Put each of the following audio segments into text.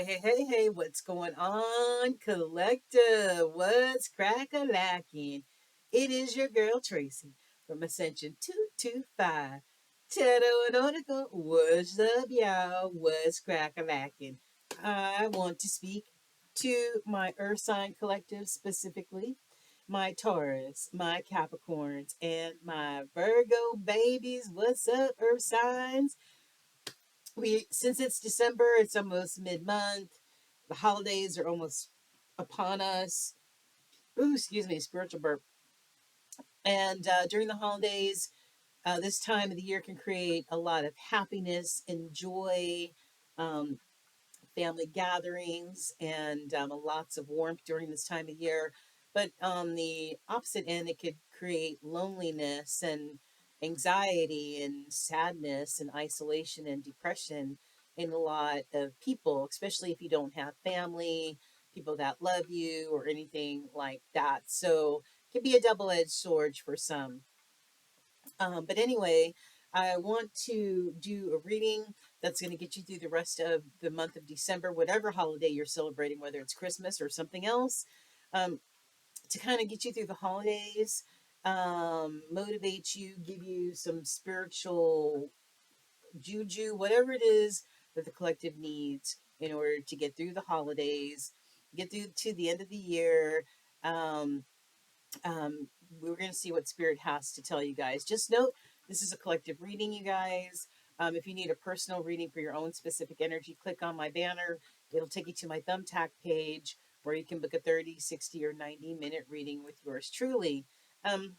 Hey, what's going on, collective? What's crack-a-lacking? It is your girl Tracy from Ascension 225. Teto and Otico, what's up, y'all? What's crack-a-lacking? I want to speak to my Earth sign collective, specifically my Taurus, my Capricorns, and my Virgo babies. What's up, Earth signs? We since it's December, it's almost mid-month. The holidays are almost upon us. Ooh, excuse me, spiritual burp. And during the holidays, this time of the year can create a lot of happiness and joy, um, family gatherings, and lots of warmth during this time of year. But on the opposite end, it could create loneliness and anxiety and sadness and isolation and depression in a lot of people, especially if you don't have family, people that love you, or anything like that. So it can be a double edged sword for some. But anyway, I want to do a reading that's going to get you through the rest of the month of December, whatever holiday you're celebrating, whether it's Christmas or something else, um, to kind of get you through the holidays, motivate you, give you some spiritual juju, whatever it is that the collective needs in order to get through the holidays, get through to the end of the year. Um, um, we're going to see what spirit has to tell you guys. Just note, this is a collective reading, you guys. If you need a personal reading for your own specific energy, click on my banner. It'll take you to my thumbtack page where you can book a 30, 60, or 90-minute reading with yours truly. Um,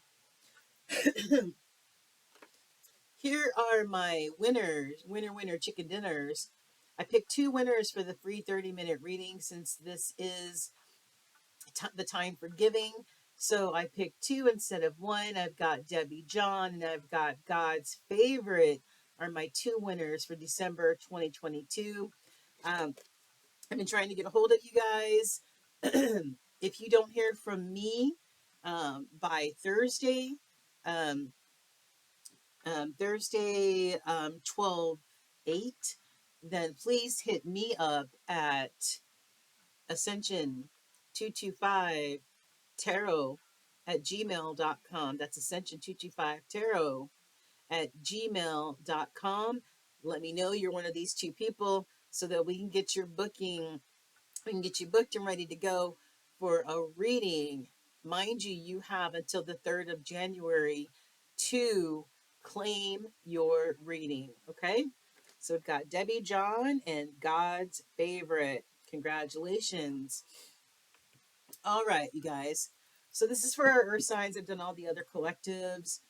Here are my winners, winner, chicken dinners. I picked two winners for the free 30-minute reading since this is the time for giving. So I picked two instead of one. I've got Debbie John and I've got God's Favorite are my two winners for December 2022. Um, I've been trying to get a hold of you guys. If you don't hear from me by Thursday, um, Thursday 12/8, then please hit me up at Ascension 225 tarot at gmail.com. That's ascension225 tarot at gmail.com. Let me know you're one of these two people so that we can get your booking. We can get you booked and ready to go for a reading. Mind you, you have until the 3rd of January to claim your reading. Okay? So we've got Debbie John and God's Favorite. Congratulations. All right, you guys. So this is for our Earth signs. I've done all the other collectives.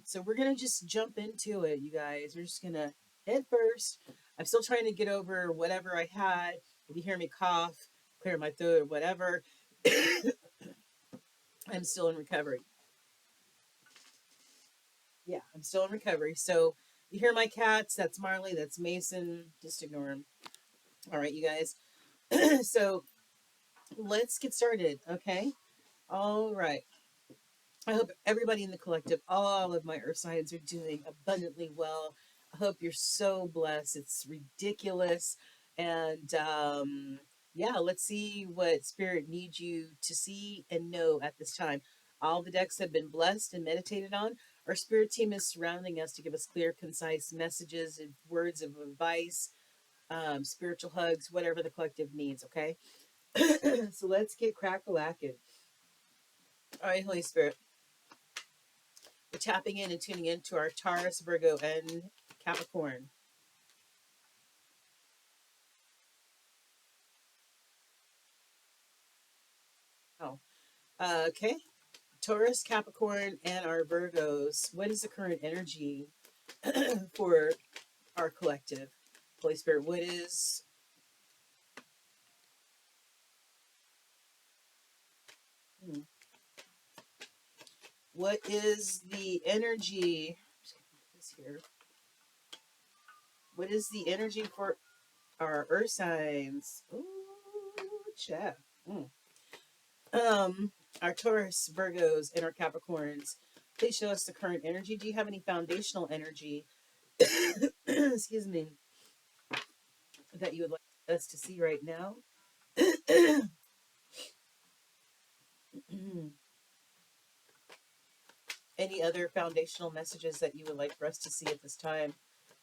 So we're gonna just jump into it, you guys. We're just gonna head first. I'm still trying to get over whatever I had. If you hear me cough, clear my throat, or whatever, I'm still in recovery. Yeah, I'm still in recovery. So you hear my cats? That's Marley. That's Mason. Just ignore them. All right, you guys. So let's get started. Okay. All right. I hope everybody in the collective, all of my earth signs are doing abundantly well. I hope you're so blessed. It's ridiculous. And yeah, let's see what spirit needs you to see and know at this time. All the decks have been blessed and meditated on. Our spirit team is surrounding us to give us clear, concise messages and words of advice, spiritual hugs, whatever the collective needs, okay? So let's get crack-a-lacking. All right, Holy Spirit. We're tapping in and tuning into our Taurus, Virgo, and Capricorn. Oh, okay. Taurus, Capricorn, and our Virgos. What is the current energy for our collective? Holy Spirit, hmm, what is the energy? Just gonna put this here. What is the energy for our Earth signs? Ooh, chat. Mm. Our Taurus, Virgos, and our Capricorns. Please show us the current energy. Do you have any foundational energy excuse me, that you would like? us to see right now. Any other foundational messages that you would like for us to see at this time?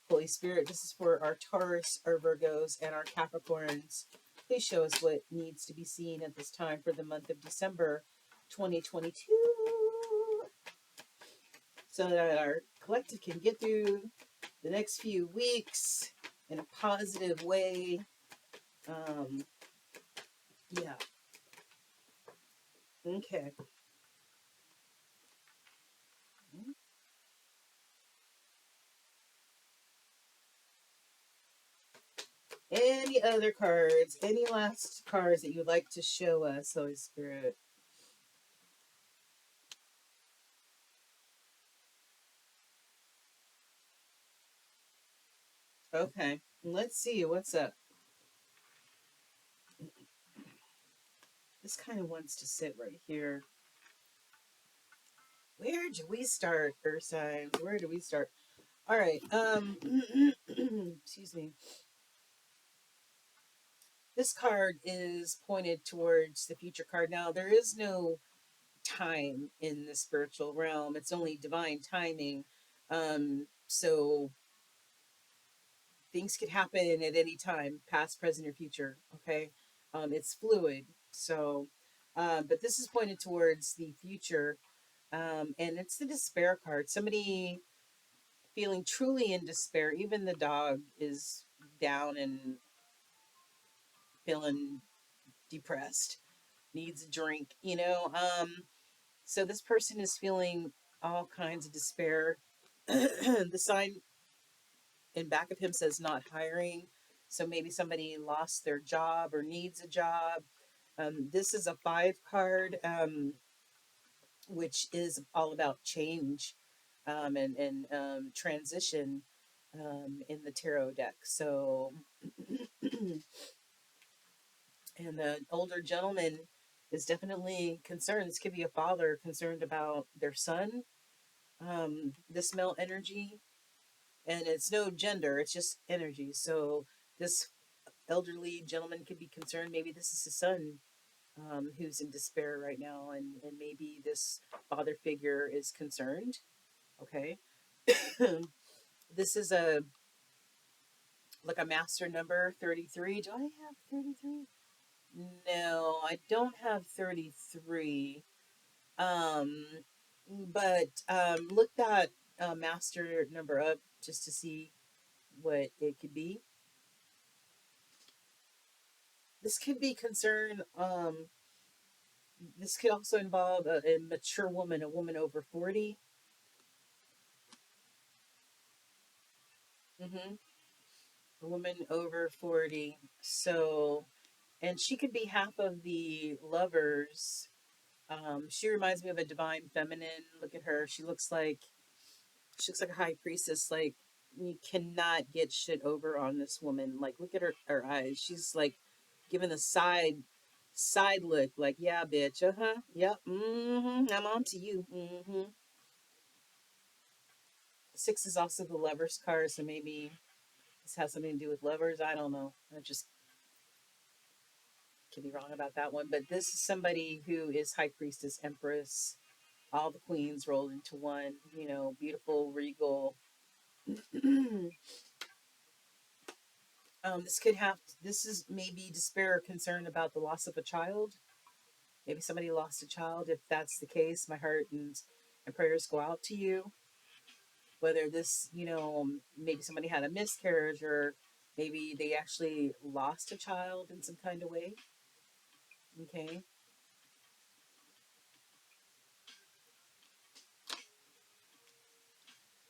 Holy Spirit, this is for our Taurus, our Virgos, and our Capricorns. Please show us what needs to be seen at this time for the month of December 2022 so that our collective can get through the next few weeks in a positive way. Um, yeah. Okay. Any other cards? Any last cards that you'd like to show us, Holy Spirit? Okay. Let's see what's up. This kind of wants to sit right here. Where do we start, Earth signs? Where do we start? All right. Excuse me. This card is pointed towards the future card. Now, there is no time in the spiritual realm. It's only divine timing. So things could happen at any time, past, present, or future. Okay. It's fluid. So, but this is pointed towards the future. And it's the despair card. Somebody feeling truly in despair. Even the dog is down and feeling depressed, needs a drink, you know. So this person is feeling all kinds of despair. The sign in back of him says not hiring. So maybe somebody lost their job or needs a job. This is a five card, which is all about change and transition in the tarot deck. So, and the older gentleman is definitely concerned. This could be a father concerned about their son, this male energy, and it's no gender, it's just energy. So, this elderly gentleman could be concerned. Maybe this is his son who's in despair right now, and maybe this father figure is concerned. Okay. This is a like a master number 33. Do I have 33? No, I don't have 33. Um, but look that master number up just to see what it could be. This could be concern. This could also involve a mature woman, a woman over 40. Mm-hmm. A woman over 40. So, and she could be half of the lovers. She reminds me of a divine feminine. Look at her. She looks like a high priestess. Like you cannot get shit over on this woman. Like look at her eyes. She's like giving the side look. Like yeah, bitch. Uh huh. Yep. Mm-hmm. I'm on to you. Mm-hmm. Six is also the lovers card, so maybe this has something to do with lovers. I don't know. I just could be wrong about that one. But this is somebody who is high priestess, empress, all the queens rolled into one. You know, beautiful, regal. This is maybe despair or concern about the loss of a child. Maybe somebody lost a child. If that's the case, my heart and prayers go out to you. Whether this, maybe somebody had a miscarriage or maybe they actually lost a child in some kind of way. Okay.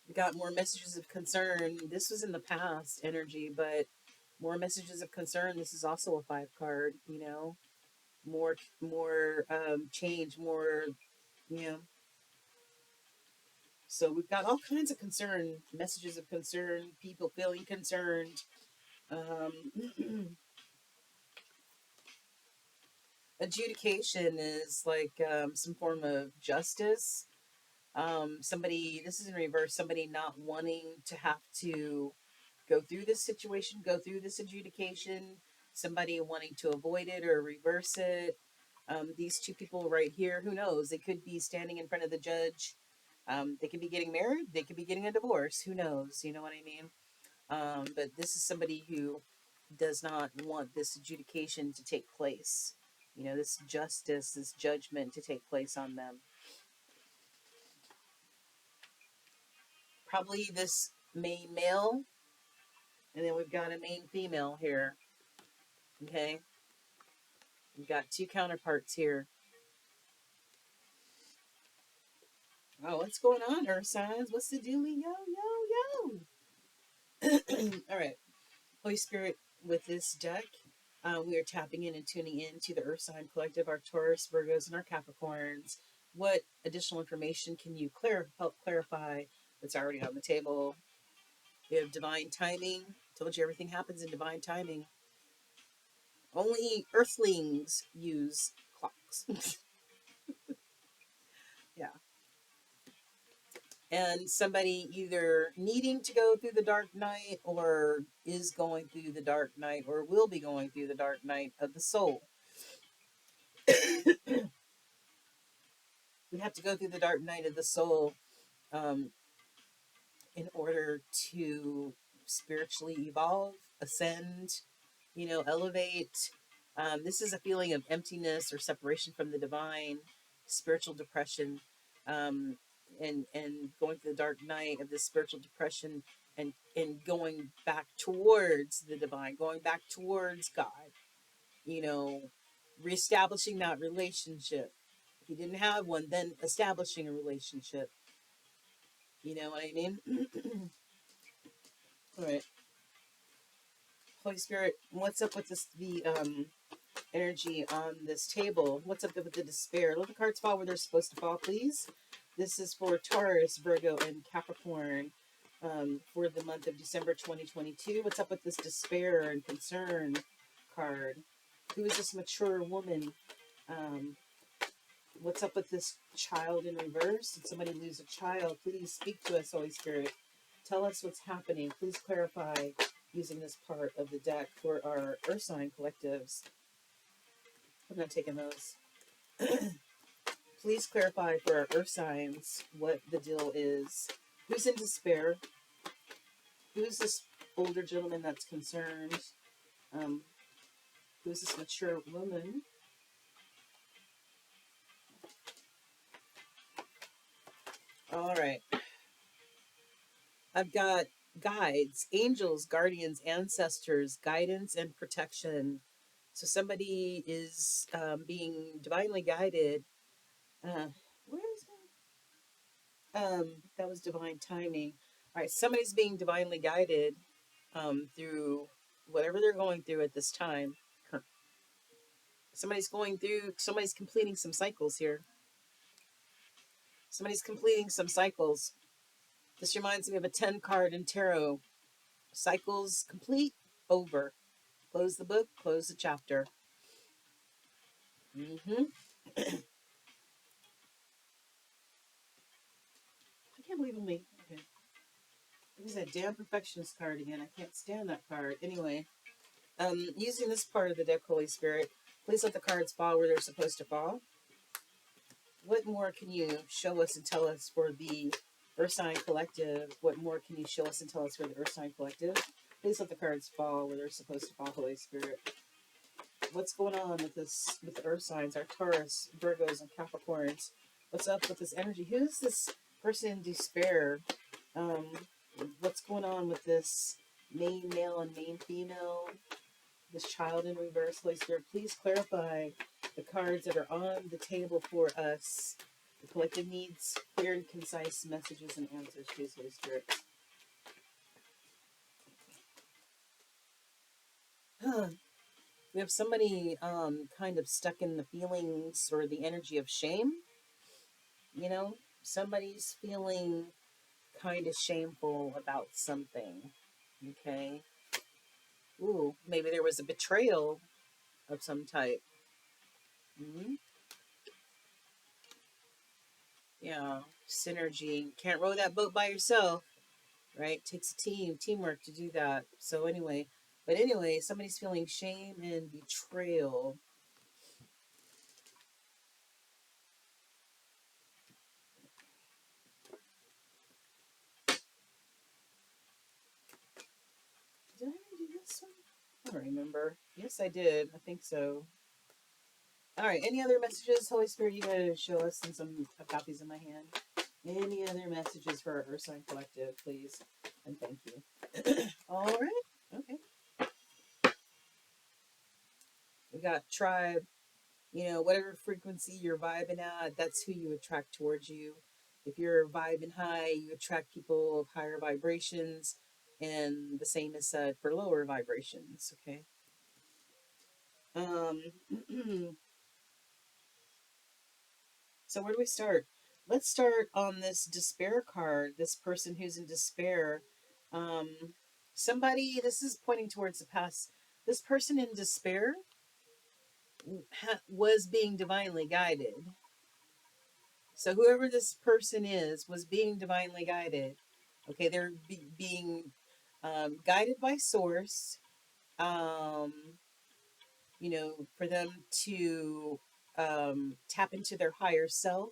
We got more messages of concern. This was in the past energy, but more messages of concern. This is also a five card, more change, more, you know. So we've got all kinds of concern, messages of concern, people feeling concerned. Adjudication is like some form of justice. Somebody, this is in reverse, somebody not wanting to have to go through this situation, go through this adjudication. somebody wanting to avoid it or reverse it. These two people right here, who knows? They could be standing in front of the judge. They could be getting married. They could be getting a divorce. Who knows? You know what I mean? But this is somebody who does not want this adjudication to take place. You know, this justice, this judgment to take place on them. Probably this main male, and then we've got a main female here. Okay, we've got two counterparts here. Oh, what's going on, Earth signs? What's the dealie? Yo. All right, Holy Spirit, with this deck, we are tapping in and tuning in to the Earth sign collective, our Taurus, Virgos, and our Capricorns. What additional information can you help clarify what's already on the table? We have divine timing. Told you everything happens in divine timing. Only Earthlings use clocks. Yeah. And somebody either needing to go through the dark night or is going through the dark night or will be going through the dark night of the soul. We have to go through the dark night of the soul um, in order to spiritually evolve, ascend, elevate. This is a feeling of emptiness or separation from the divine, spiritual depression, um, and going through the dark night of this spiritual depression and going back towards the divine, going back towards God, you know, reestablishing that relationship. If you didn't have one, then establishing a relationship. You know what I mean? All right. Holy Spirit, what's up with this? The energy on this table. What's up with the despair? Let the cards fall where they're supposed to fall, please. This is for Taurus, Virgo, and Capricorn for the month of December 2022. What's up with this despair and concern card? Who is this mature woman? Um, what's up with this child in reverse? Did somebody lose a child? Please speak to us, Holy Spirit. Tell us what's happening. Please clarify using this part of the deck for our Earth sign collectives. I'm not taking those. Please clarify for our Earth signs what the deal is. Who's in despair? Who's this older gentleman that's concerned? Um, who's this mature woman? All right. I've got guides, angels, guardians, ancestors, guidance, and protection. So somebody is being divinely guided. Where is it? That was divine timing. All right, somebody's being divinely guided through whatever they're going through at this time. Somebody's completing some cycles here. Somebody's completing some cycles. This reminds me of a 10 card in tarot. Cycles complete, over. Close the book, close the chapter. Mm-hmm. I can't believe only. Okay. There's that damn perfectionist card again. I can't stand that card. Anyway, using this part of the deck, Holy Spirit, please let the cards fall where they're supposed to fall. What more can you show us and tell us for the Earth Sign Collective? What more can you show us and tell us for the Earth Sign Collective? Please let the cards fall where they're supposed to fall, Holy Spirit. What's going on with the Earth signs, our Taurus, Virgos, and Capricorns? What's up with this energy? Who's this person in despair? Um, what's going on with this main male and main female? This child in reverse, Holy Spirit, please clarify the cards that are on the table for us. The collective needs clear and concise messages and answers, please, Holy Spirit. We have somebody kind of stuck in the feelings or the energy of shame. Somebody's feeling kind of shameful about something. Okay. Ooh, maybe there was a betrayal of some type. Mm-hmm. Yeah, synergy. Can't row that boat by yourself, right? Takes a teamwork to do that. So anyway, But anyway, somebody's feeling shame and betrayal. Did I already do this one? I don't remember. Yes, I did. I think so. All right. Any other messages, Holy Spirit, you gotta show us, and some copies in my hand. Any other messages for our Earth Sign Collective, please? And thank you. All right. Okay. We got tribe. Whatever frequency you're vibing at, that's who you attract towards you. If you're vibing high, you attract people of higher vibrations, and the same is said for lower vibrations. Okay. Um, so where do we start? Let's start on this despair card. This person who's in despair. Um, somebody. This is pointing towards the past. This person in despair was being divinely guided. So whoever this person is was being divinely guided. Okay, they're being guided by source. Um, for them to tap into their higher self.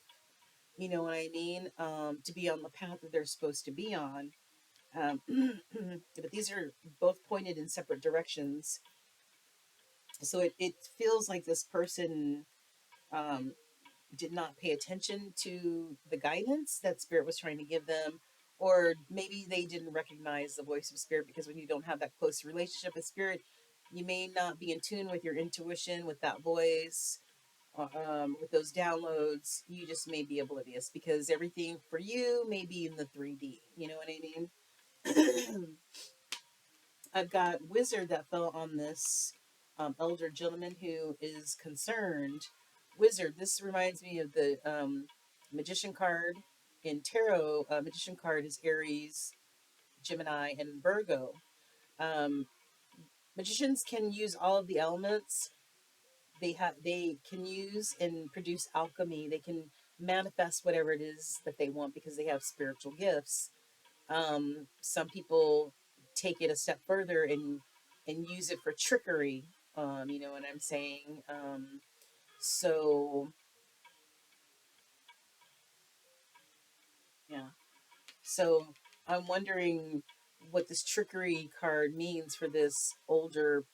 You know what I mean? To be on the path that they're supposed to be on. But these are both pointed in separate directions. So it feels like this person um, did not pay attention to the guidance that spirit was trying to give them, or maybe they didn't recognize the voice of spirit, because when you don't have that close relationship with spirit, you may not be in tune with your intuition, with that voice, with those downloads. You just may be oblivious because everything for you may be in the 3D. You know what I mean? I've got wizard that fell on this elder gentleman who is concerned. Wizard. This reminds me of the magician card in tarot. Magician card is Aries, Gemini, and Virgo. Um, magicians can use all of the elements. They can use and produce alchemy. They can manifest whatever it is that they want because they have spiritual gifts. Some people take it a step further and use it for trickery. You know what I'm saying? So yeah. So I'm wondering what this trickery card means for this older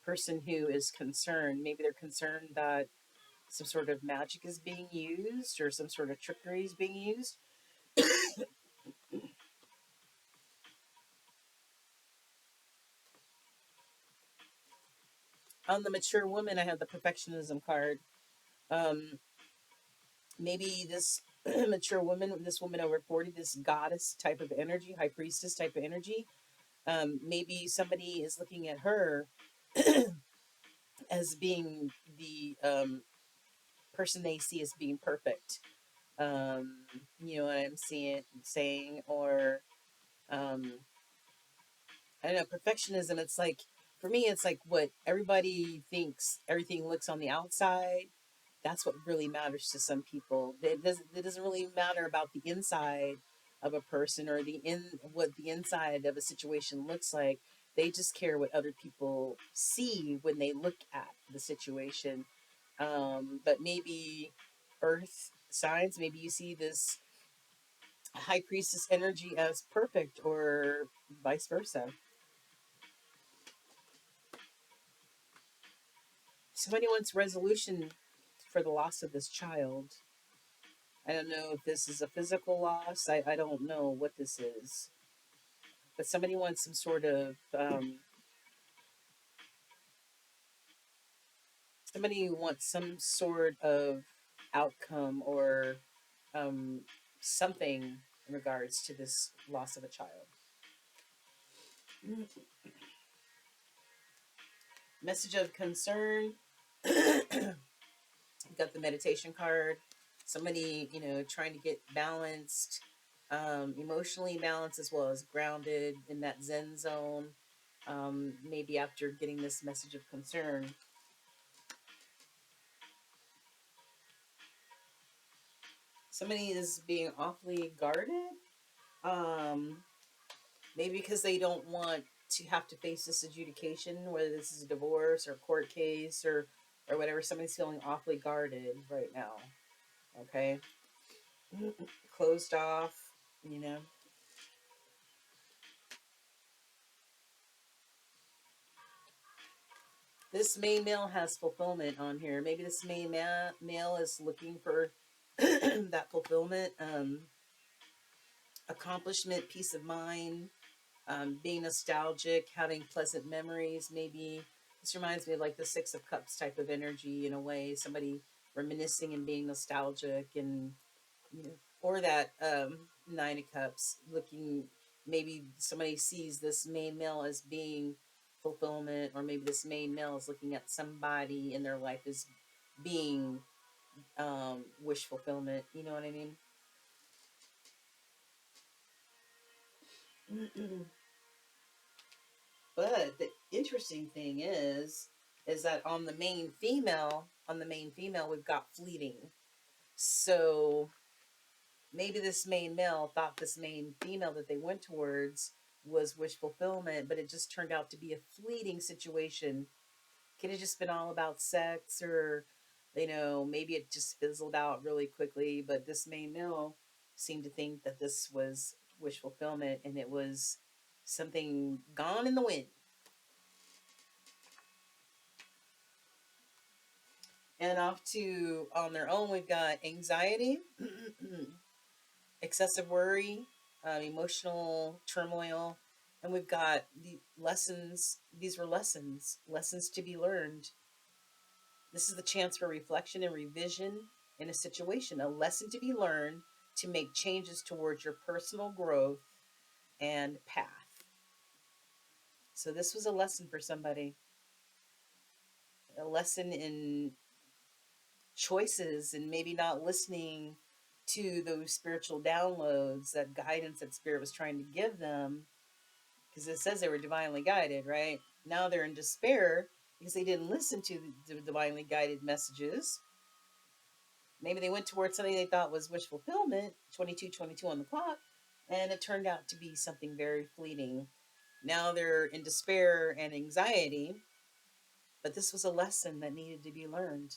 person who is concerned. Maybe they're concerned that some sort of magic is being used or some sort of trickery is being used. On the mature woman, I have the perfectionism card. Um, Maybe this mature woman, this woman over 40, this goddess type of energy, high priestess type of energy, maybe somebody is looking at her as being the person they see as being perfect. Um, you know what I'm saying, or um, I don't know, perfectionism. It's like, for me, it's like what everybody thinks everything looks on the outside. That's what really matters to some people. It doesn't really matter about the inside of a person, or what the inside of a situation looks like. They just care what other people see when they look at the situation. But maybe earth signs, maybe you see this high priestess energy as perfect, or vice versa. Somebody wants resolution for the loss of this child. I don't know if this is a physical loss. I don't know what this is. But somebody wants some sort of outcome, or um, something in regards to this loss of a child. Message of concern. You got the meditation card. Somebody, trying to get balanced, emotionally balanced as well as grounded in that Zen zone. Maybe after getting this message of concern. Somebody is being awfully guarded. Um, Maybe because they don't want to have to face this adjudication, whether this is a divorce or court case or whatever. Somebody's feeling awfully guarded right now. Okay, closed off. You know, this main male has fulfillment on here. Maybe this main male is looking for that fulfillment, accomplishment, peace of mind, being nostalgic, having pleasant memories. Maybe this reminds me of like the Six of Cups type of energy in a way. Somebody reminiscing and being nostalgic, and you know, or that Nine of Cups, looking. Maybe somebody sees this main male as being fulfillment, or maybe this main male is looking at somebody in their life as being wish fulfillment. You know what I mean? But the interesting thing is that on the main female, we've got fleeting. So maybe this main male thought this main female that they went towards was wish fulfillment, but it just turned out to be a fleeting situation. Could have just been all about sex, or maybe it just fizzled out really quickly. But this main male seemed to think that this was wish fulfillment, and it was something gone in the wind. And off to on their own, we've got anxiety, excessive worry, emotional turmoil, and we've got the lessons. These were lessons to be learned. This is the chance for reflection and revision in a situation, a lesson to be learned to make changes towards your personal growth and path. So this was a lesson for somebody, a lesson in choices, and maybe not listening to those spiritual downloads, that guidance that spirit was trying to give them, because it says they were divinely guided, right? Now they're in despair because they didn't listen to the divinely guided messages. Maybe they went towards something they thought was wish fulfillment, 22:22 on the clock, and it turned out to be something very fleeting. Now they're in despair and anxiety, but this was a lesson that needed to be learned.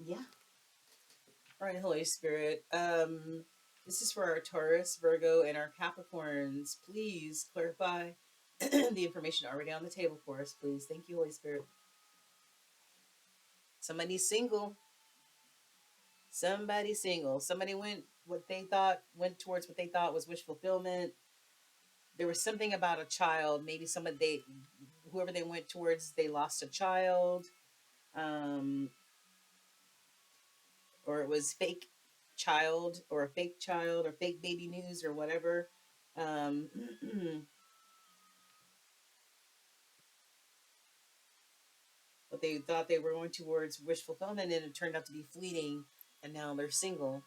Yeah. All right, Holy Spirit. This is for our Taurus, Virgo, and our Capricorns. Please clarify the information already on the table for us, please. Thank you, Holy Spirit. Somebody's single. Somebody single. Somebody went towards what they thought was wish fulfillment. There was something about a child. Maybe whoever they went towards, they lost a child. Um, or it was fake child, or a fake child, or fake baby news, or whatever. Um, but they thought they were going towards wish fulfillment, and it turned out to be fleeting, and now they're single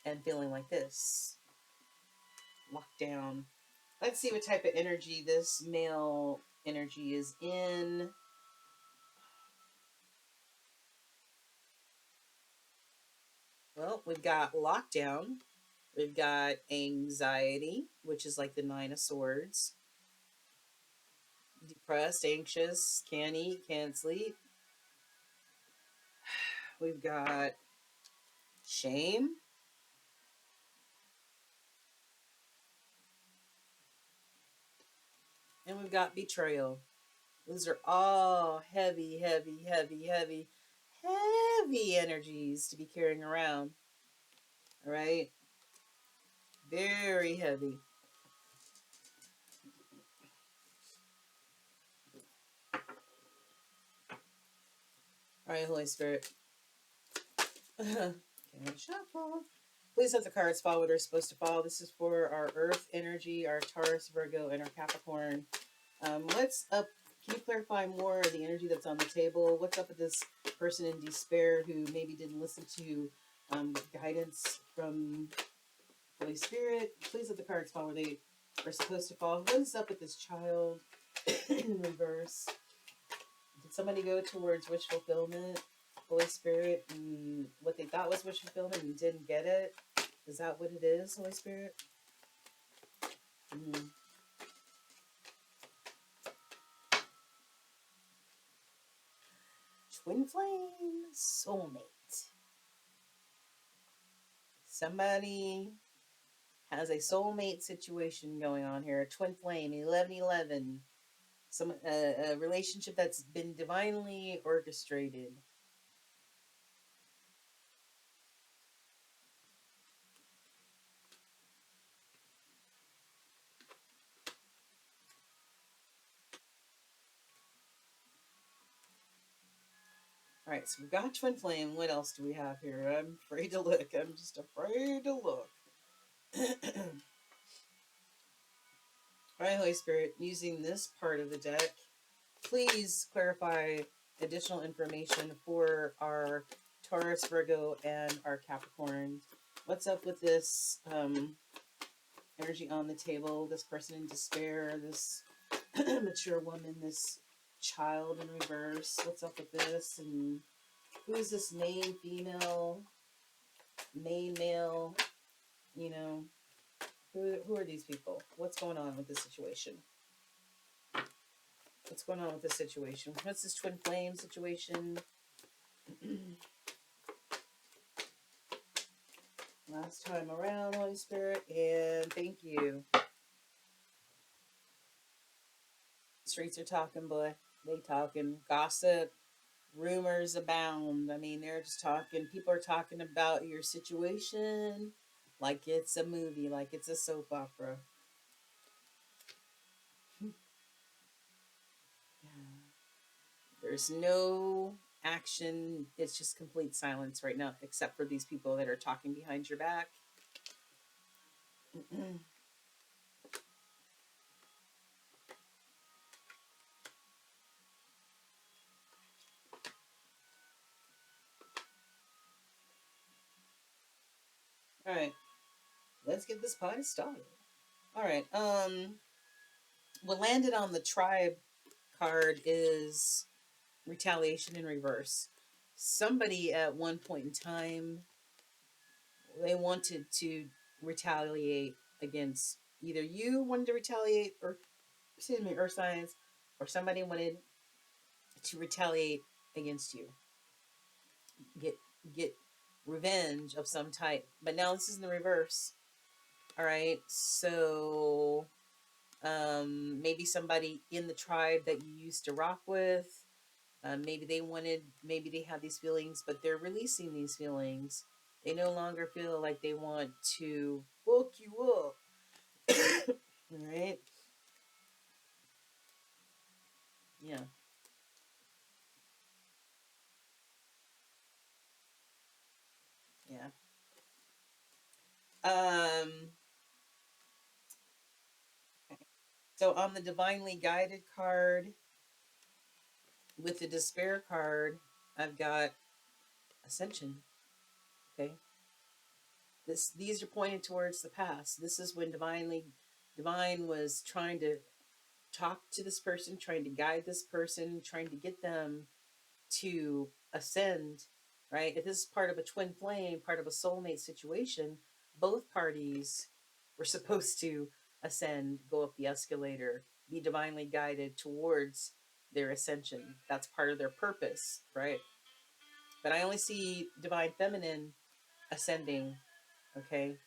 and feeling like this, locked down. Let's see what type of energy this male energy is in. Well, we've got lockdown, we've got anxiety, which is like the Nine of Swords, depressed, anxious, can't eat, can't sleep. We've got shame, and we've got betrayal. Those are all heavy, heavy, heavy, heavy, heavy energies to be carrying around. All right? Very heavy. All right, Holy Spirit. Can I shuffle? Please let the cards fall where they're supposed to fall. This is for our Earth energy, our Taurus, Virgo, and our Capricorn. What's up? Can you clarify more of the energy that's on the table? What's up with this person in despair who maybe didn't listen to guidance from Holy Spirit? Please let the cards fall where they are supposed to fall. What is up with this child in reverse? Did somebody go towards wish fulfillment? Holy Spirit, and what they thought was wish fulfillment and didn't get it. Is that what it is, Holy Spirit? Mm. Twin flame, soulmate. Somebody has a soulmate situation going on here. A twin flame, 1111. A relationship that's been divinely orchestrated. All right, so we've got twin flame. What else do we have here? I'm afraid to look. I'm just afraid to look. All right, Holy Spirit, using this part of the deck, please clarify additional information for our Taurus, Virgo, and our Capricorn. What's up with this energy on the table? This person in despair, this mature woman, this child in reverse. What's up with this? And who is this main female, main male? You know, who are these people? What's going on with this situation? What's going on with this situation? What's this twin flame situation? Last time around, Holy Spirit, and thank you. Streets are talking, boy. They talking. Gossip, rumors abound. I mean, they're just talking. People are talking about your situation like it's a movie, like it's a soap opera. There's no action. It's just complete silence right now, except for these people that are talking behind your back. All right, let's get this party started. All right, what landed on the tribe card is retaliation in reverse. Somebody at one point in time, they wanted to retaliate against either you wanted to retaliate, or excuse me, earth signs, or somebody wanted to retaliate against you, get get revenge of some type. But now this is in the reverse. All right, so maybe somebody in the tribe that you used to rock with, maybe they wanted, maybe they have these feelings, but they're releasing these feelings. They no longer feel like they want to fuck you up. All right. Yeah. Yeah. Um. So on the divinely guided card with the despair card, I've got ascension. Okay. These are pointed towards the past. This is when divine was trying to talk to this person, trying to guide this person, trying to get them to ascend, right? If this is part of a twin flame, part of a soulmate situation, both parties were supposed to ascend, go up the escalator, be divinely guided towards their ascension. That's part of their purpose, right? But I only see divine feminine ascending, okay?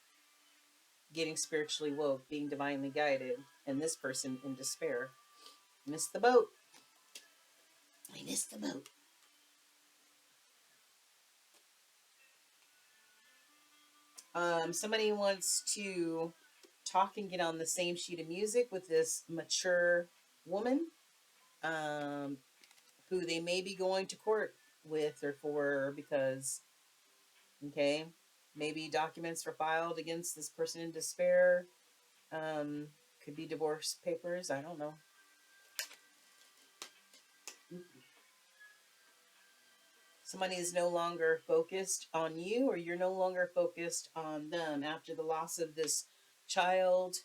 Getting spiritually woke, being divinely guided, and this person in despair. Missed the boat. I missed the boat. Somebody wants to talk and get on the same sheet of music with this mature woman, um, who they may be going to court with or for, because, okay, maybe documents were filed against this person in despair. Could be divorce papers. I don't know. Somebody is no longer focused on you, or you're no longer focused on them after the loss of this child.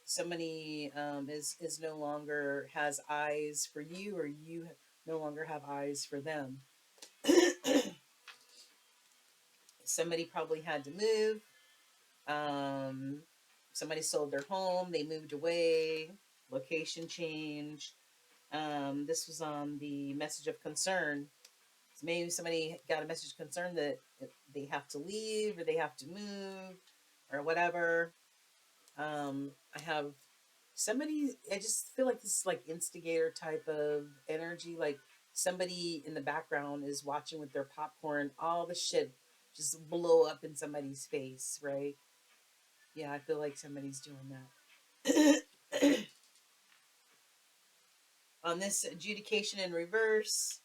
Somebody is no longer has eyes for you, or you no longer have eyes for them. Somebody probably had to move. Um, Somebody sold their home, they moved away, location change. This was on the message of concern. So maybe somebody got a message of concern that they have to leave or they have to move or whatever. I have somebody, I just feel like this is like instigator type of energy. Like somebody in the background is watching with their popcorn, all the shit just blow up in somebody's face, right? Yeah, I feel like somebody's doing that. On this adjudication in reverse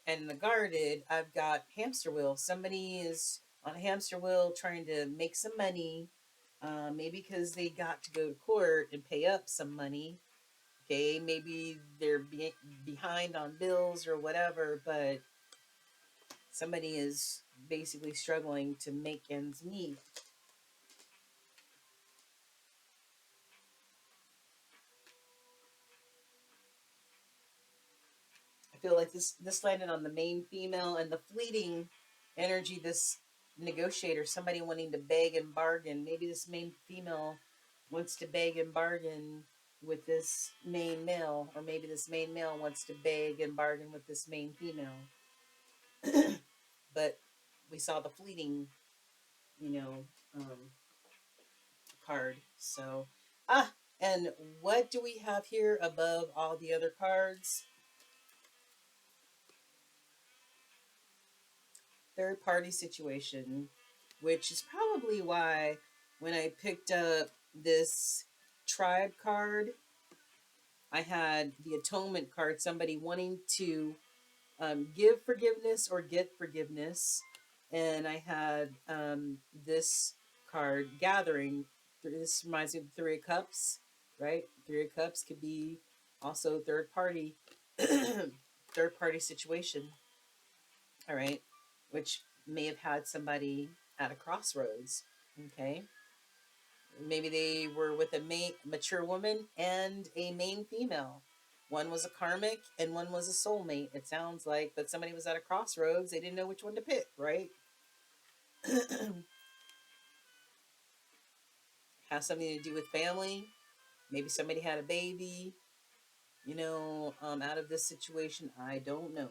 and the guarded, I've got hamster wheel. Somebody is on a hamster wheel trying to make some money, maybe because they got to go to court and pay up some money. Okay, maybe they're behind on bills or whatever, but somebody is basically struggling to make ends meet. I feel like this landed on the main female and the fleeting energy. This negotiator, somebody wanting to beg and bargain. Maybe this main female wants to beg and bargain with this main male, or maybe this main male wants to beg and bargain with this main female. But we saw the fleeting, you know, um, card. So, and what do we have here above all the other cards? Third party situation, which is probably why when I picked up this tribe card, I had the atonement card, somebody wanting to give forgiveness or get forgiveness. And I had this card, gathering. This reminds me of the Three of Cups, right? Three of Cups could be also third party, third party situation. All right, which may have had somebody at a crossroads. Okay, maybe they were with a mature woman and a main female. One was a karmic and one was a soulmate. It sounds like that somebody was at a crossroads. They didn't know which one to pick, right? Has something to do with family. Maybe somebody had a baby, out of this situation. I don't know.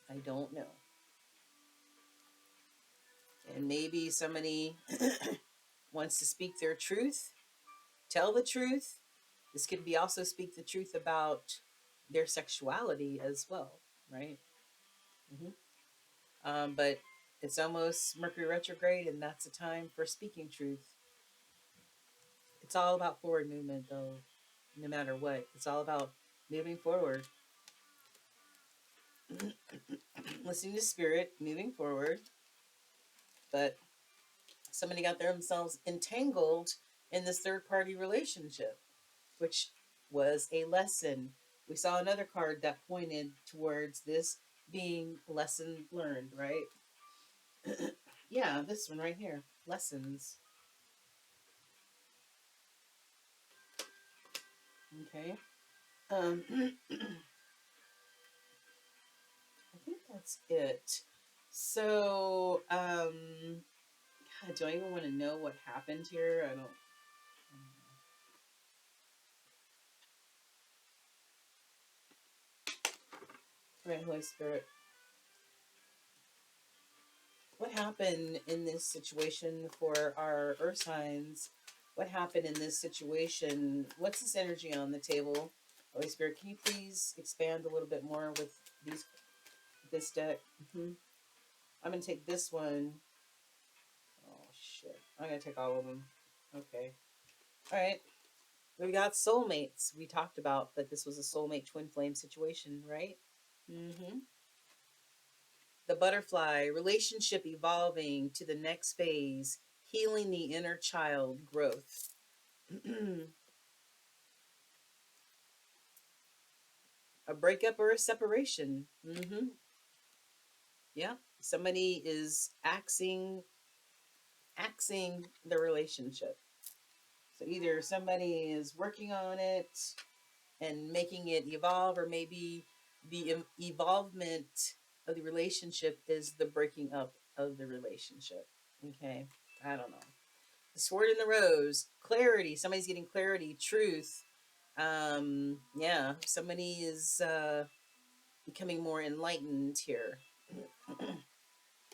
I don't know. And maybe somebody wants to speak their truth, tell the truth. This could be also speak the truth about their sexuality as well, right? But it's almost Mercury retrograde, and that's a time for speaking truth. It's all about forward movement, though, no matter what. It's all about moving forward, listening to spirit, moving forward. But somebody got themselves entangled in this third party relationship, which was a lesson. We saw another card that pointed towards this being lesson learned, right? Yeah, this one right here, lessons. Okay. I think that's it. So, God, do I even want to know what happened here? I don't. Right, Holy Spirit. What happened in this situation for our earth signs? What happened in this situation? What's this energy on the table? Holy Spirit, can you please expand a little bit more with this deck? I'm gonna take this one. Oh shit! I'm gonna take all of them. Okay. All right. We got soulmates. We talked about that this was a soulmate twin flame situation, right? Mm-hmm. The butterfly, relationship evolving to the next phase, healing the inner child growth. A breakup or a separation. Yeah. Somebody is axing the relationship. So either somebody is working on it and making it evolve, or maybe the evolvement of the relationship is the breaking up of the relationship. Okay, I don't know. The sword and the rose, clarity. Somebody's getting clarity, truth. Yeah, somebody is becoming more enlightened here.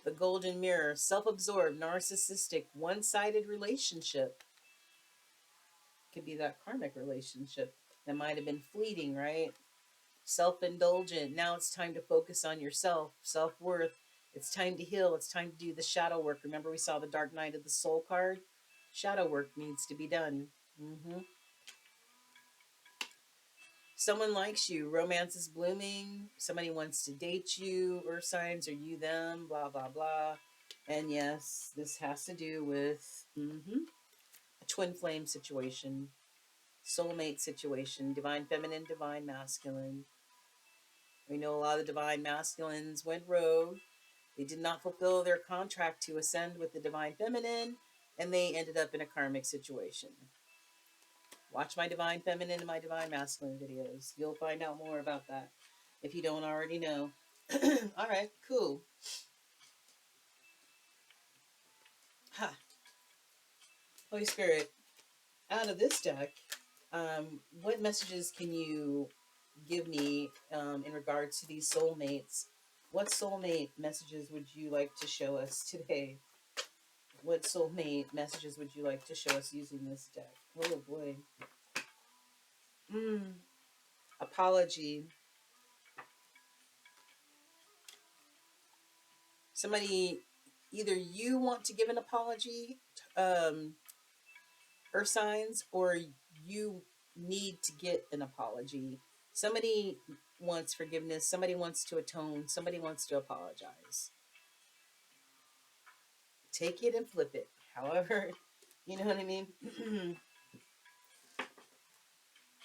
The golden mirror, self-absorbed, narcissistic, one-sided relationship. Could be that karmic relationship that might have been fleeting, right? Self-indulgent. Now it's time to focus on yourself, self-worth. It's time to heal. It's time to do the shadow work. Remember, we saw the dark night of the soul card. Shadow work needs to be done. Someone likes you. Romance is blooming. Somebody wants to date you, earth signs, or you them, blah, blah, blah. And yes, this has to do with a twin flame situation, soulmate situation, divine feminine, divine masculine. We know a lot of the divine masculines went rogue. They did not fulfill their contract to ascend with the divine feminine, and they ended up in a karmic situation. Watch my divine feminine and my divine masculine videos. You'll find out more about that if you don't already know. All right, cool. Ha. Holy Spirit, out of this deck, what messages can you give me in regards to these soulmates? What soulmate messages would you like to show us today? What soulmate messages would you like to show us using this deck? Oh boy. Apology. Somebody, either you want to give an apology, earth signs, or you need to get an apology. Somebody wants forgiveness. Somebody wants to atone. Somebody wants to apologize. Take it and flip it. However, you know what I mean?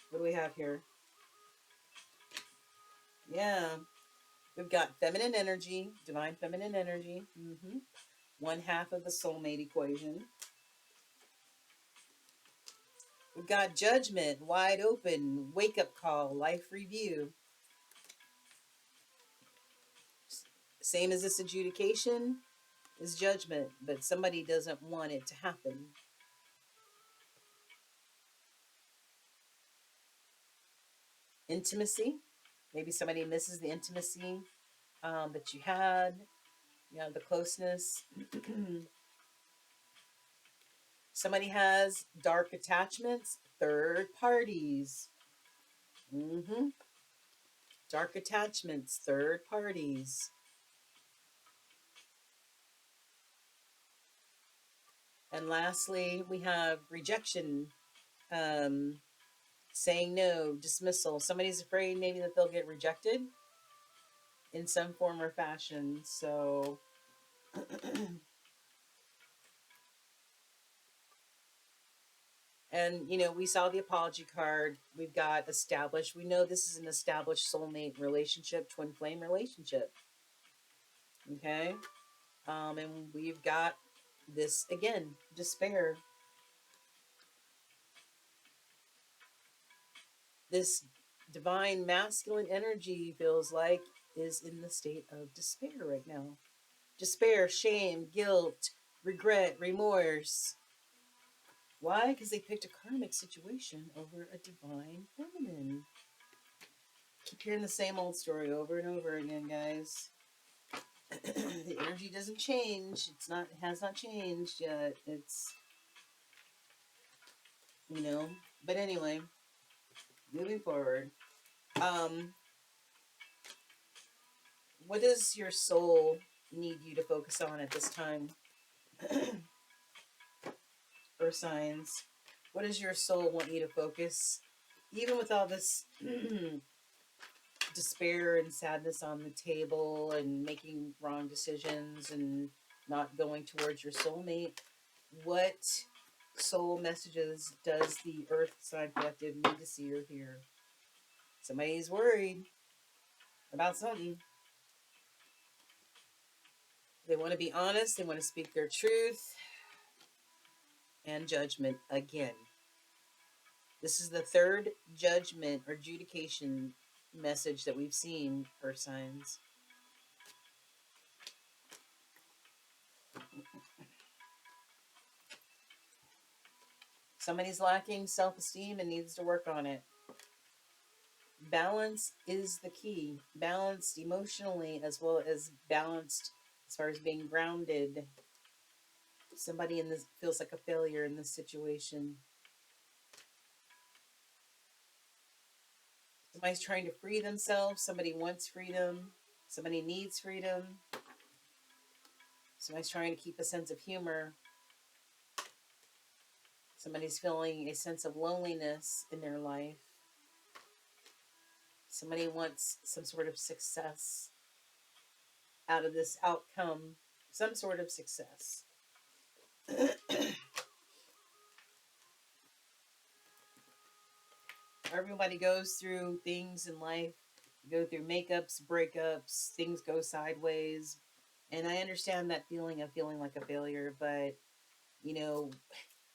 What do we have here? Yeah. We've got feminine energy, divine feminine energy. One half of the soulmate equation. We've got judgment, wide open, wake up call, life review. Same as this adjudication is judgment, but somebody doesn't want it to happen. Intimacy. Maybe somebody misses the intimacy that you had, the closeness. Somebody has dark attachments, third parties. Dark attachments, third parties. And lastly, we have rejection, saying no, dismissal. Somebody's afraid maybe that they'll get rejected in some form or fashion. So and we saw the apology card. We've got established. We know this is an established soulmate relationship, twin flame relationship. Okay. And we've got this again, despair. This divine masculine energy feels like is in the state of despair right now. Despair, shame, guilt, regret, remorse. Why? Because they picked a karmic situation over a divine feminine. Keep hearing the same old story over and over again, guys. The energy doesn't change. It has not changed yet. It's, but anyway, moving forward. What does your soul need you to focus on at this time? Earth signs. What does your soul want you to focus? Even with all this despair and sadness on the table and making wrong decisions and not going towards your soulmate, what soul messages does the Earth sign collective need to see or hear? Somebody's worried about something. They want to be honest. They want to speak their truth. And judgment again. This is the third judgment or adjudication message that we've seen, Earth signs. Somebody's lacking self-esteem and needs to work on it. Balance is the key. Balanced emotionally as well as balanced as far as being grounded. Somebody in this feels like a failure in this situation. Somebody's trying to free themselves. Somebody wants freedom. Somebody needs freedom. Somebody's trying to keep a sense of humor. Somebody's feeling a sense of loneliness in their life. Somebody wants some sort of success out of this outcome, some sort of success. Everybody goes through things in life. You go through makeups, breakups, things go sideways. And I understand that feeling of feeling like a failure, but you know,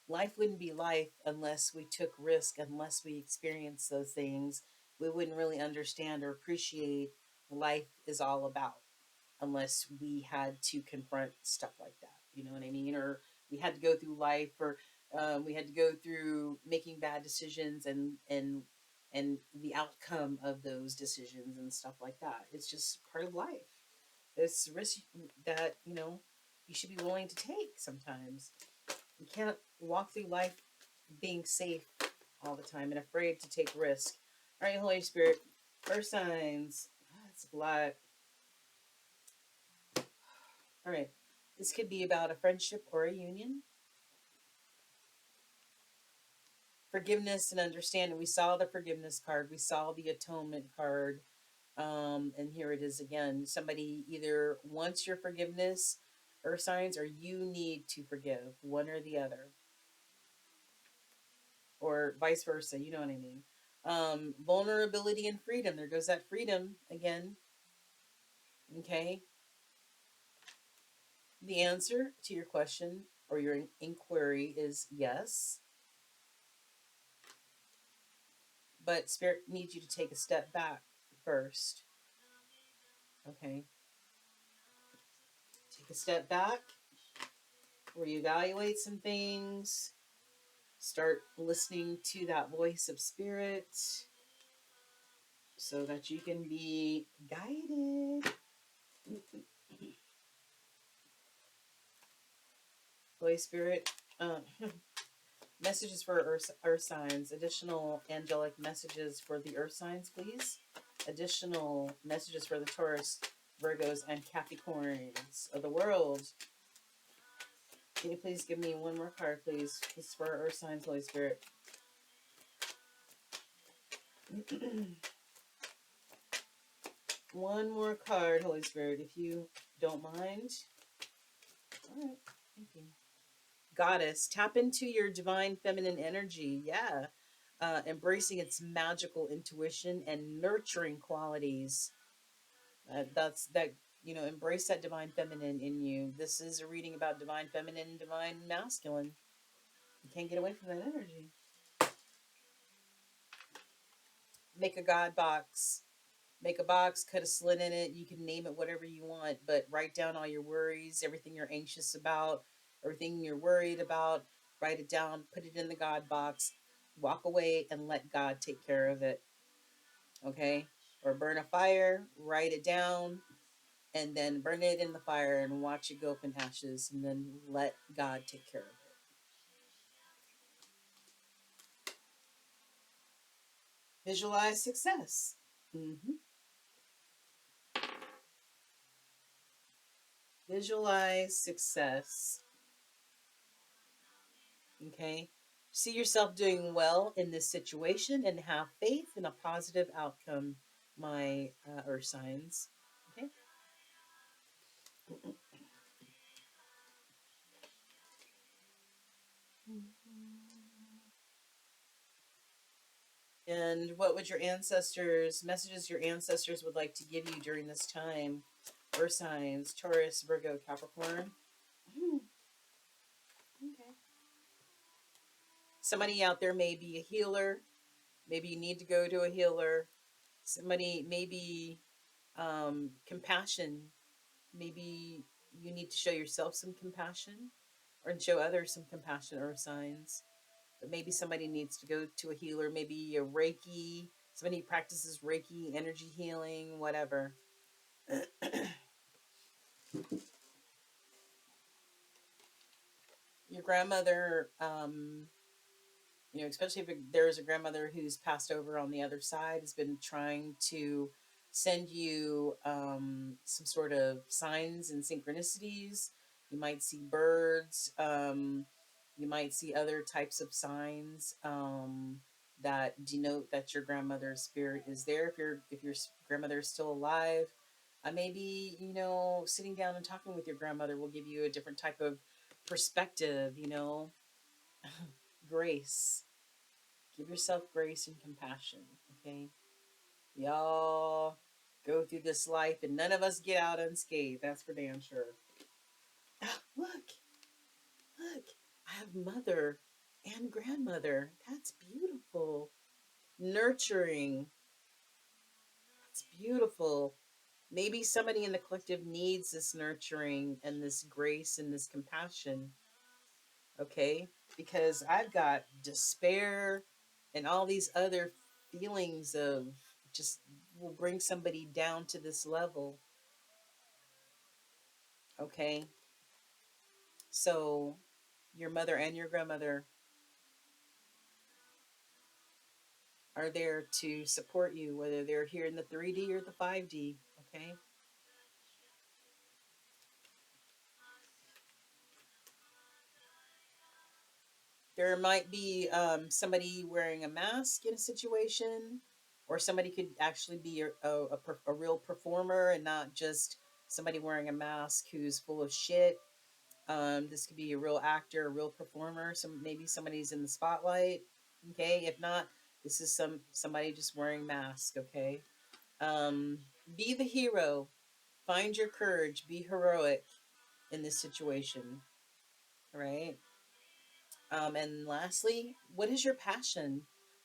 life wouldn't be life unless we took risk, unless we experienced those things. We wouldn't really understand or appreciate what life is all about unless we had to confront stuff like that. You know what I mean? Or we had to go through life, or we had to go through making bad decisions and the outcome of those decisions and stuff like that. It's just part of life. It's risk that you should be willing to take sometimes. You can't walk through life being safe all the time and afraid to take risk. All right, Holy Spirit, first signs. That's a lot. All right. This could be about a friendship or a union. Forgiveness and understanding. We saw the forgiveness card. We saw the atonement card. And here it is again. Somebody either wants your forgiveness, earth signs, or you need to forgive, one or the other. Or vice versa. You know what I mean? Vulnerability and freedom. There goes that freedom again. Okay. The answer to your question or your inquiry is yes. But Spirit needs you to take a step back first. Okay. Take a step back, reevaluate some things, start listening to that voice of Spirit so that you can be guided. Holy Spirit, messages for earth signs, additional angelic messages for the earth signs, please. Additional messages for the Taurus, Virgos, and Capricorns of the world. Can you please give me one more card, please? This is for earth signs, Holy Spirit. One more card, Holy Spirit, if you don't mind. All right, thank you. Goddess, tap into your divine feminine energy. Yeah. Embracing its magical intuition and nurturing qualities. That's that, embrace that divine feminine in you. This is a reading about divine feminine and divine masculine. You can't get away from that energy. Make a God box. Make a box, cut a slit in it. You can name it whatever you want, but write down all your worries, everything you're anxious about, everything you're worried about. Write it down, put it in the God box, walk away and let God take care of it. Okay? Or burn a fire, write it down, and then burn it in the fire and watch it go up in ashes, and then let God take care of it. Visualize success. Visualize success. Okay. See yourself doing well in this situation and have faith in a positive outcome, my earth signs. Okay. And what would your ancestors, messages your ancestors would like to give you during this time? Earth signs, Taurus, Virgo, Capricorn. Okay. Somebody out there may be a healer. Maybe you need to go to a healer. Somebody, maybe compassion. Maybe you need to show yourself some compassion or show others some compassion or signs. But maybe somebody needs to go to a healer, maybe a Reiki, somebody practices Reiki, energy healing, whatever. Your grandmother, especially if there's a grandmother who's passed over on the other side, has been trying to send you some sort of signs and synchronicities. You might see birds. You might see other types of signs that denote that your grandmother's spirit is there. If your grandmother is still alive, maybe sitting down and talking with your grandmother will give you a different type of perspective. Grace. Give yourself grace and compassion, okay? Y'all go through this life and none of us get out unscathed. That's for damn sure. Ah, look. I have mother and grandmother. That's beautiful. Nurturing. That's beautiful. Maybe somebody in the collective needs this nurturing and this grace and this compassion, okay? Because I've got despair and all these other feelings of just will bring somebody down to this level, okay? So your mother and your grandmother are there to support you, whether they're here in the 3D or the 5D, okay? There might be somebody wearing a mask in a situation, or somebody could actually be a real performer and not just somebody wearing a mask who's full of shit. This could be a real actor, a real performer. Maybe somebody's in the spotlight. Okay, if not, this is somebody just wearing mask. Okay, um, be the hero. Find your courage. Be heroic in this situation. All right. And lastly, what is your passion?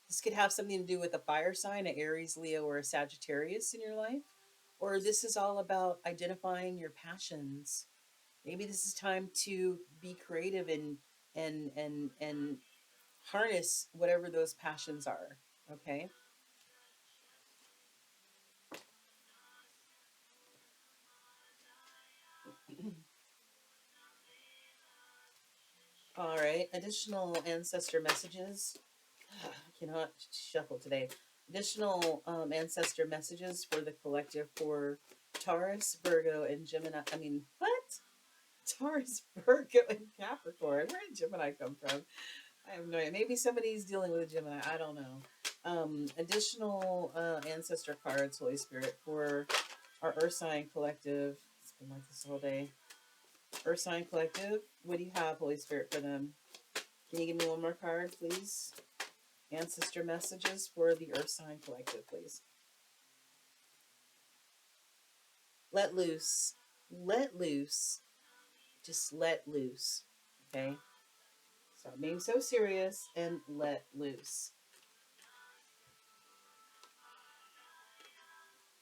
This could have something to do with a fire sign, an Aries, Leo, or a Sagittarius in your life. Or this is all about identifying your passions. Maybe this is time to be creative and harness whatever those passions are. Okay. All right. Additional ancestor messages. I cannot shuffle today. Additional ancestor messages for the collective for Taurus, Virgo, and Gemini. I mean, what? Taurus, Virgo, and Capricorn. Where did Gemini come from? I have no idea. Maybe somebody's dealing with a Gemini. I don't know. Additional ancestor cards, Holy Spirit, for our Earth sign collective. It's been like this all day. Earth sign collective. What do you have, Holy Spirit, for them? Can you give me one more card, please? Ancestor messages for the Earth sign collective, please. Let loose. Let loose. Just let loose. Okay? Stop being so serious and let loose.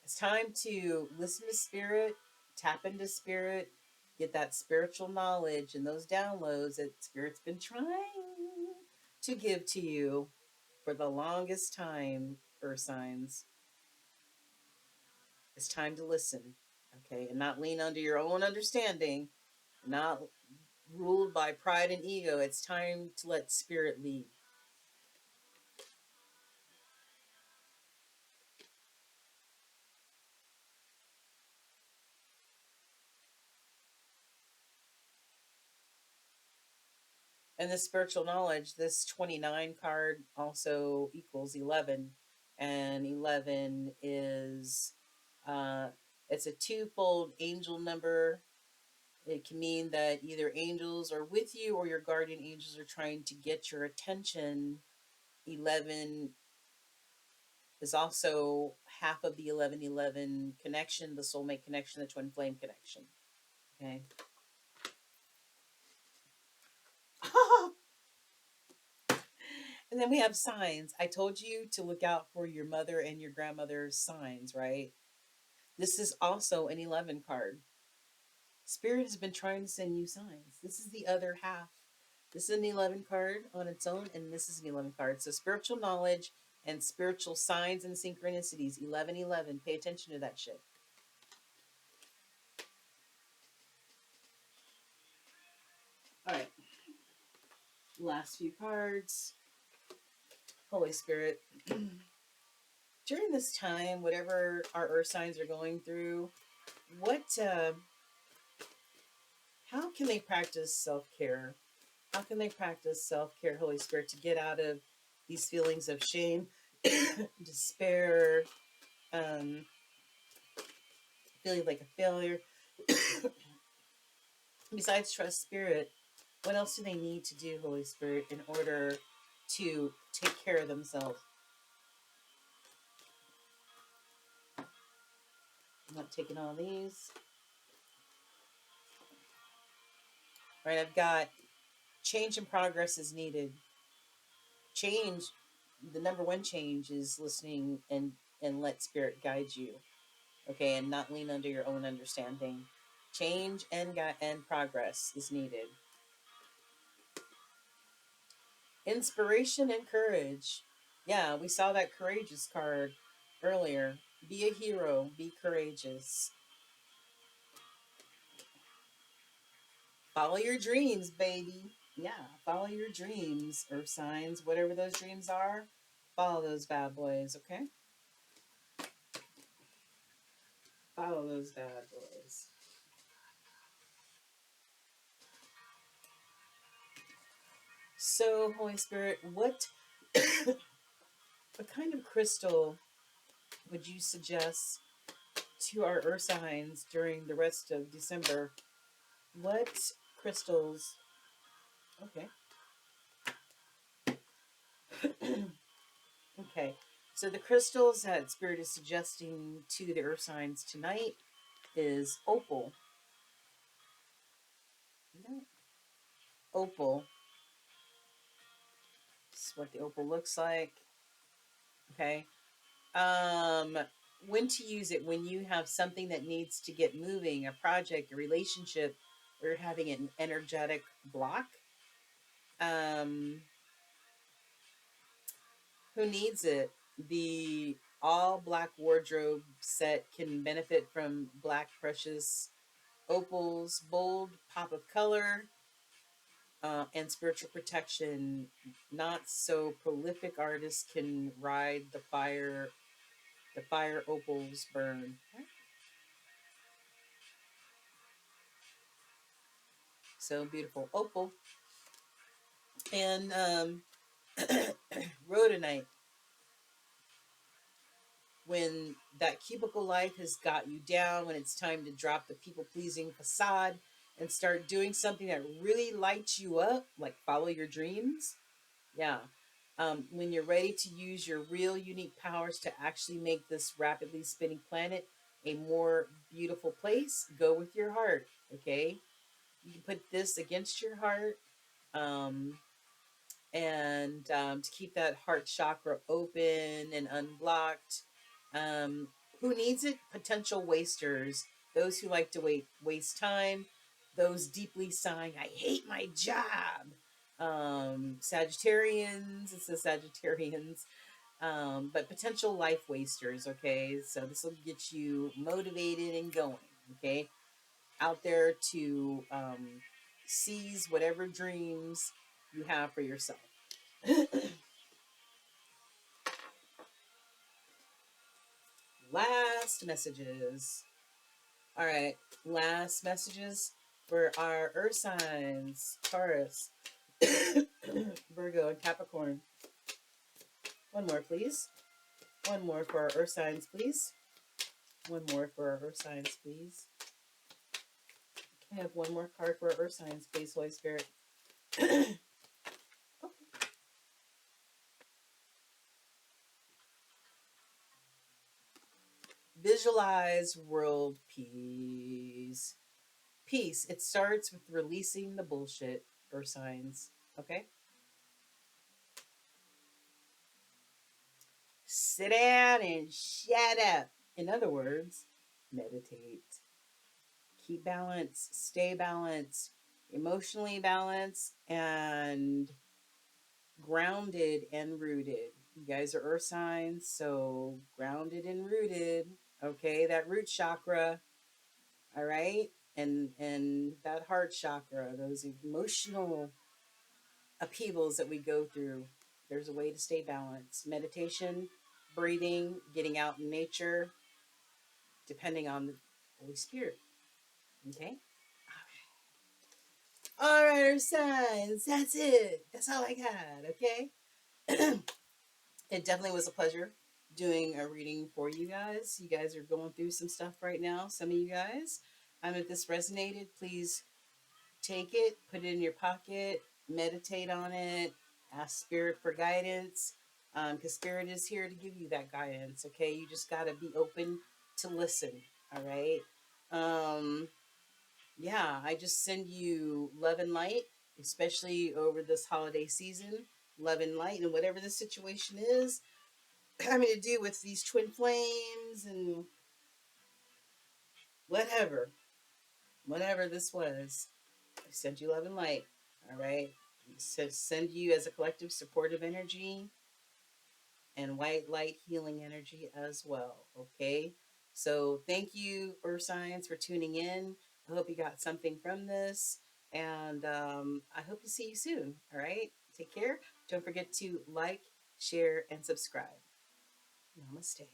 It's time to listen to spirit, tap into spirit, get that spiritual knowledge and those downloads that spirit's been trying to give to you for the longest time, Earth signs. It's time to listen, okay, and not lean under your own understanding, not ruled by pride and ego. It's time to let spirit lead. And this spiritual knowledge, this 29 card also equals 11. And 11 is, uh, it's a twofold angel number. It can mean that either angels are with you or your guardian angels are trying to get your attention. 11 is also half of the 11-11 connection, the soulmate connection, the twin flame connection. Okay. And then we have signs. I told you to look out for your mother and your grandmother's signs, right? This is also an 11 card. Spirit has been trying to send you signs. This is the other half This is an 11 card on its own, and this is an 11 card. So spiritual knowledge and spiritual signs and synchronicities. 1111. Pay attention to that shit. All right. Last few cards. Holy Spirit. During this time, whatever our earth signs are going through, what, how can they practice self-care? How can they practice self-care, Holy Spirit, to get out of these feelings of shame, despair, um, feeling like a failure? Besides trust spirit, what else do they need to do, Holy Spirit, in order to take care of themselves? I'm not taking all these. All right, I've got change and progress is needed. Change, the number one change is listening and let spirit guide you, okay, and not lean under your own understanding. Change and progress is needed. Inspiration and courage. Yeah, we saw that courageous card earlier. Be a hero, be courageous. Follow your dreams, baby. Yeah, follow your dreams, earth signs, whatever those dreams are. Follow those bad boys, okay? Follow those bad boys. So, Holy Spirit, what kind of crystal would you suggest to our earth signs during the rest of December? What crystals? Okay. Okay. So the crystals that Spirit is suggesting to the earth signs tonight is opal. Opal. This is what the opal looks like. Okay. Um, when to use it: when you have something that needs to get moving, a project, a relationship, or you're having an energetic block. Um, who needs it? The all black wardrobe set can benefit from black precious opals, bold pop of color, and spiritual protection. Not so prolific artists can ride the fire. The fire opals burn. So beautiful opal. And rhodonite. When that cubicle life has got you down, when it's time to drop the people pleasing facade and start doing something that really lights you up, like follow your dreams. Yeah. When you're ready to use your real unique powers to actually make this rapidly spinning planet a more beautiful place, go with your heart. Okay. You can put this against your heart. Um, and to keep that heart chakra open and unblocked. Um, who needs it? Potential wasters, those who like to waste time, those deeply sighing, I hate my job. Sagittarians, it says Sagittarians, but potential life wasters, okay? So this will get you motivated and going, okay? Out there to seize whatever dreams you have for yourself. Last messages. All right, last messages for our earth signs: Taurus, Virgo, and Capricorn. One more, please. One more for our earth signs, please. One more for our earth signs, please. Can I have one more card for our earth signs, please, Holy Spirit? Okay. Visualize world peace. Peace. It starts with releasing the bullshit, earth signs. Okay? Sit down and shut up. In other words, meditate. Keep balance. Stay balanced. emotionally balanced, and grounded and rooted. You guys are earth signs, so grounded and rooted. Okay, that root chakra, all right? And that heart chakra, those emotional upheavals that we go through, there's a way to stay balanced. Meditation, breathing, getting out in nature, depending on the Holy Spirit. Okay? All right, our signs. That's it. That's all I got. Okay? It definitely was a pleasure doing a reading for you guys. You guys are going through some stuff right now, some of you guys. If this resonated, please take it, put it in your pocket, meditate on it, ask Spirit for guidance, because Spirit is here to give you that guidance. Okay, you just got to be open to listen. All right. Um, yeah, I just send you love and light, especially over this holiday season. Love and light, and whatever the situation is having to do with these twin flames and whatever, whatever this was, I send you love and light. All right. So send you as a collective supportive energy and white light healing energy as well. Okay. So thank you, Earth Science, for tuning in. I hope you got something from this. And I hope to see you soon. All right. Take care. Don't forget to like, share, and subscribe. Namaste.